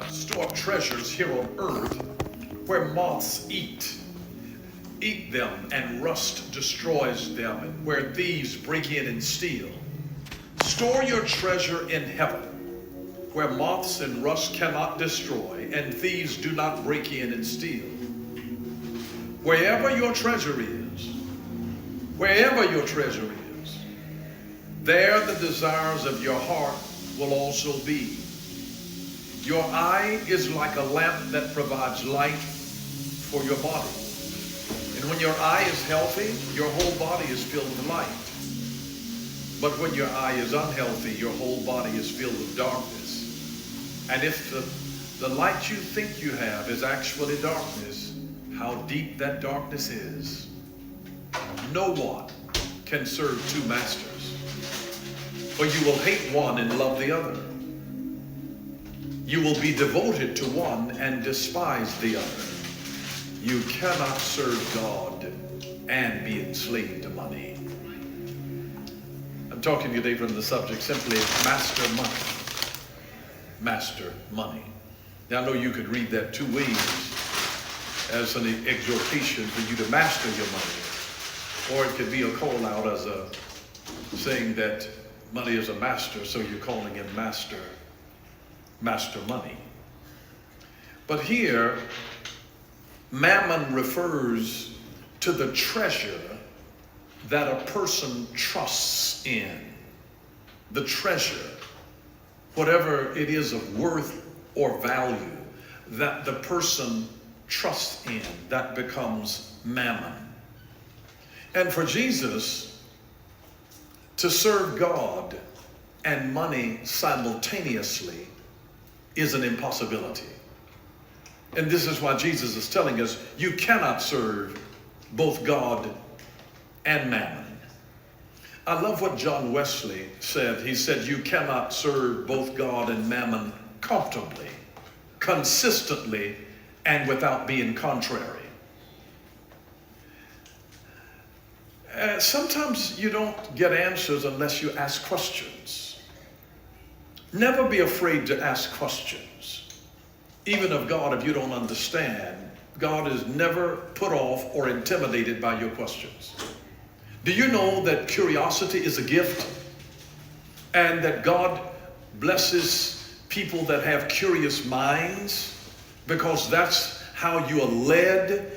store up treasures here on earth where moths eat them and rust destroys them, and where thieves break in and steal. Store your treasure in heaven where moths and rust cannot destroy and thieves do not break in and steal. Wherever your treasure is, there the desires of your heart will also be. Your eye is like a lamp that provides light for your body. And when your eye is healthy, your whole body is filled with light. But when your eye is unhealthy, your whole body is filled with darkness. And if the light you think you have is actually darkness, how deep that darkness is. No one can serve two masters, for you will hate one and love the other. You will be devoted to one and despise the other. You cannot serve God and be enslaved to money. I'm talking to you today from the subject simply master money. Master money. Now I know you could read that two ways, as an exhortation for you to master your money. Or it could be a call out as a saying that money is a master, so you're calling him master money. But here, mammon refers to the treasure that a person trusts in. The treasure, whatever it is of worth or value that the person trusts in, that becomes mammon. And for Jesus to serve God and money simultaneously is an impossibility. And this is why Jesus is telling us you cannot serve both God and mammon. I love what John Wesley said. He said you cannot serve both God and mammon comfortably, consistently, and without being contrary. Sometimes you don't get answers unless you ask questions. Never be afraid to ask questions. Even of God, if you don't understand, God is never put off or intimidated by your questions. Do you know that curiosity is a gift? And that God blesses people that have curious minds, because that's how you are led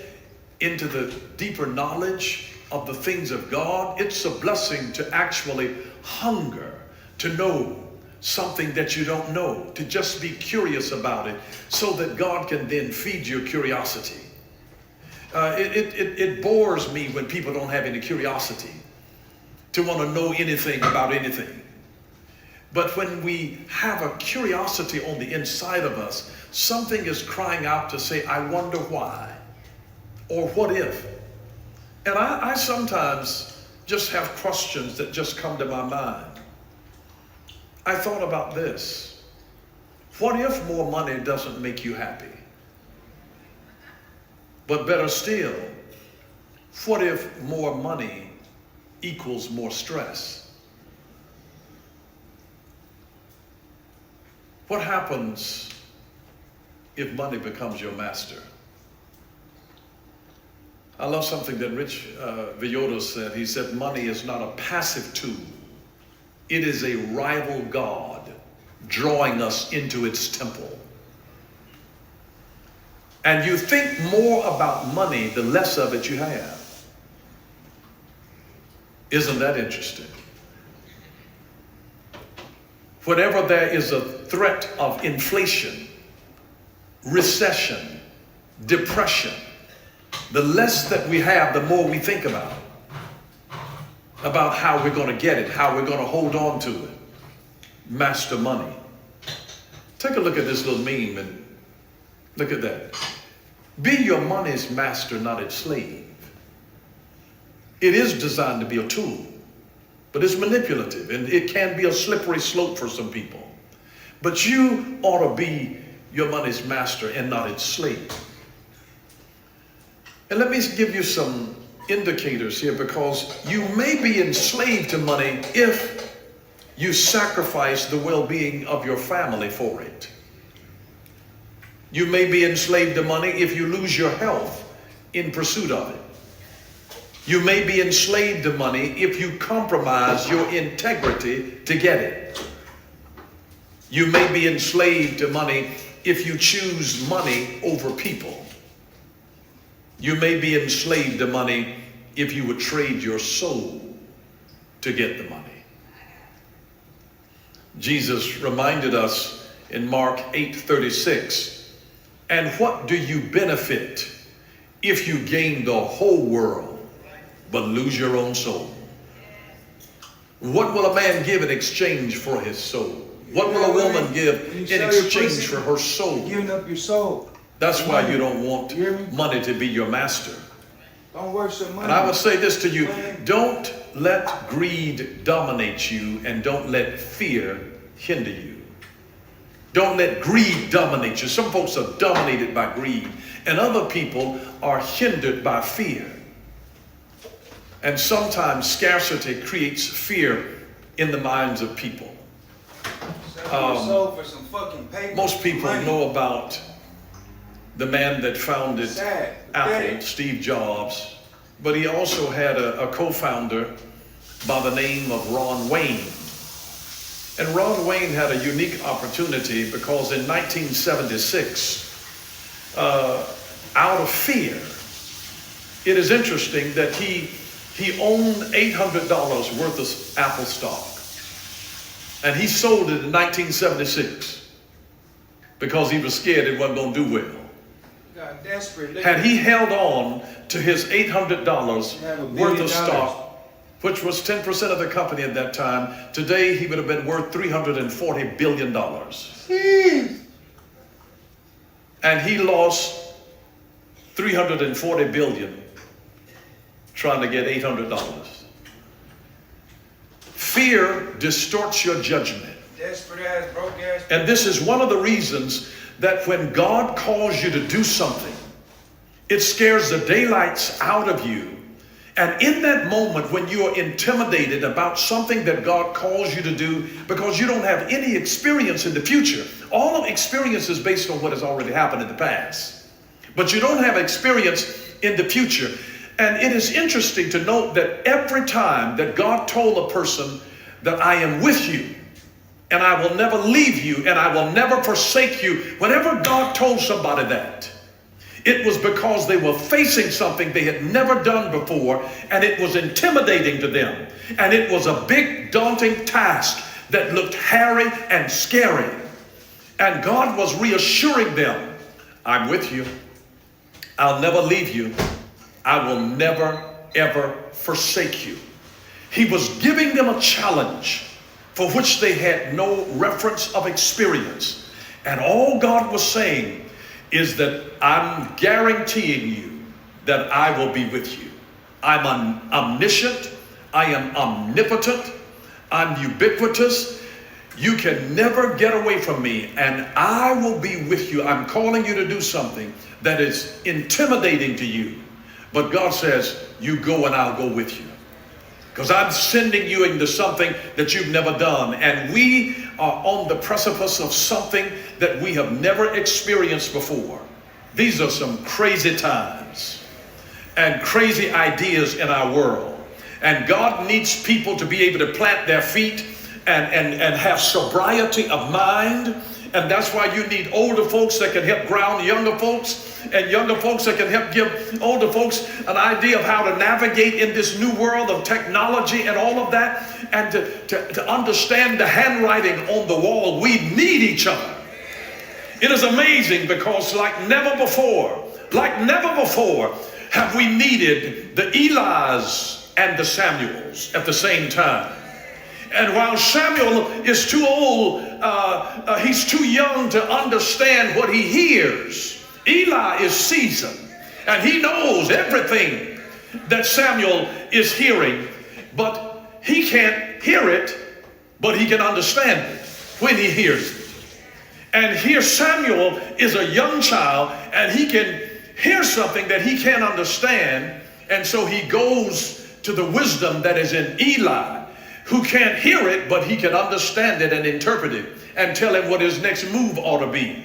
into the deeper knowledge of the things of God. It's a blessing to actually hunger to know something that you don't know, to just be curious about it so that God can then feed your curiosity. It bores me when people don't have any curiosity to want to know anything about anything. But when we have a curiosity on the inside of us, something is crying out to say, I wonder why, or what if? And I sometimes just have questions that just come to my mind. I thought about this. What if more money doesn't make you happy? But better still, what if more money equals more stress? What happens if money becomes your master? I love something that Rich Villodas said. He said, money is not a passive tool. It is a rival God drawing us into its temple. And you think more about money the less of it you have. Isn't that interesting? Whenever there is a threat of inflation, recession, depression, the less that we have, the more we think about how we're going to get it, how we're going to hold on to it. Master money. Take a look at this little meme and look at that. Be your money's master, not its slave. It is designed to be a tool, but it's manipulative and it can be a slippery slope for some people. But you ought to be your money's master and not its slave. And let me give you some indicators here, because you may be enslaved to money if you sacrifice the well-being of your family for it. You may be enslaved to money if you lose your health in pursuit of it. You may be enslaved to money if you compromise your integrity to get it. You may be enslaved to money if you choose money over people. You may be enslaved to money if you would trade your soul to get the money. Jesus reminded us in Mark 8:36, and what do you benefit if you gain the whole world but lose your own soul? What will a man give in exchange for his soul? What will a woman give in exchange for her soul? Giving up your soul. That's why you don't want money to be your master. Don't worship money. And I would say this to you, don't let greed dominate you, and don't let fear hinder you. Don't let greed dominate you. Some folks are dominated by greed, and other people are hindered by fear. And sometimes scarcity creates fear in the minds of people. For some fucking paper, most people money. know about the man that founded Apple, Steve Jobs, but he also had a co-founder by the name of Ron Wayne. And Ron Wayne had a unique opportunity because in 1976, out of fear, it is interesting that he owned $800 worth of Apple stock. And he sold it in 1976 because he was scared it wasn't going to do well. Got desperate. Had he held on to his $800 worth of stock, which was 10% of the company at that time, today he would have been worth $340 billion. And he lost $340 billion trying to get $800. Fear distorts your judgment. Desperate ass, broke ass. And this is one of the reasons that when God calls you to do something, it scares the daylights out of you. And in that moment when you are intimidated about something that God calls you to do, because you don't have any experience in the future, all of experience is based on what has already happened in the past. But you don't have experience in the future. And it is interesting to note that every time that God told a person that I am with you, and I will never leave you, and I will never forsake you, whenever God told somebody that, it was because they were facing something they had never done before, and it was intimidating to them. And it was a big, daunting task that looked hairy and scary. And God was reassuring them, I'm with you. I'll never leave you. I will never, ever forsake you. He was giving them a challenge for which they had no reference of experience. And all God was saying is that I'm guaranteeing you that I will be with you. I'm omniscient. I am omnipotent. I'm ubiquitous. You can never get away from me, and I will be with you. I'm calling you to do something that is intimidating to you. But God says, you go and I'll go with you. Because I'm sending you into something that you've never done. And we are on the precipice of something that we have never experienced before. These are some crazy times and crazy ideas in our world. And God needs people to be able to plant their feet and have sobriety of mind. And that's why you need older folks that can help ground younger folks, and younger folks that can help give older folks an idea of how to navigate in this new world of technology and all of that, and to understand the handwriting on the wall. We need each other. It is amazing because like never before have we needed the Eli's and the Samuels at the same time. And while Samuel is too old, he's too young to understand what he hears. Eli is seasoned, and he knows everything that Samuel is hearing, but he can't hear it, but he can understand it when he hears it. And here Samuel is a young child, and he can hear something that he can't understand, and so he goes to the wisdom that is in Eli, who can't hear it, but he can understand it and interpret it and tell him what his next move ought to be.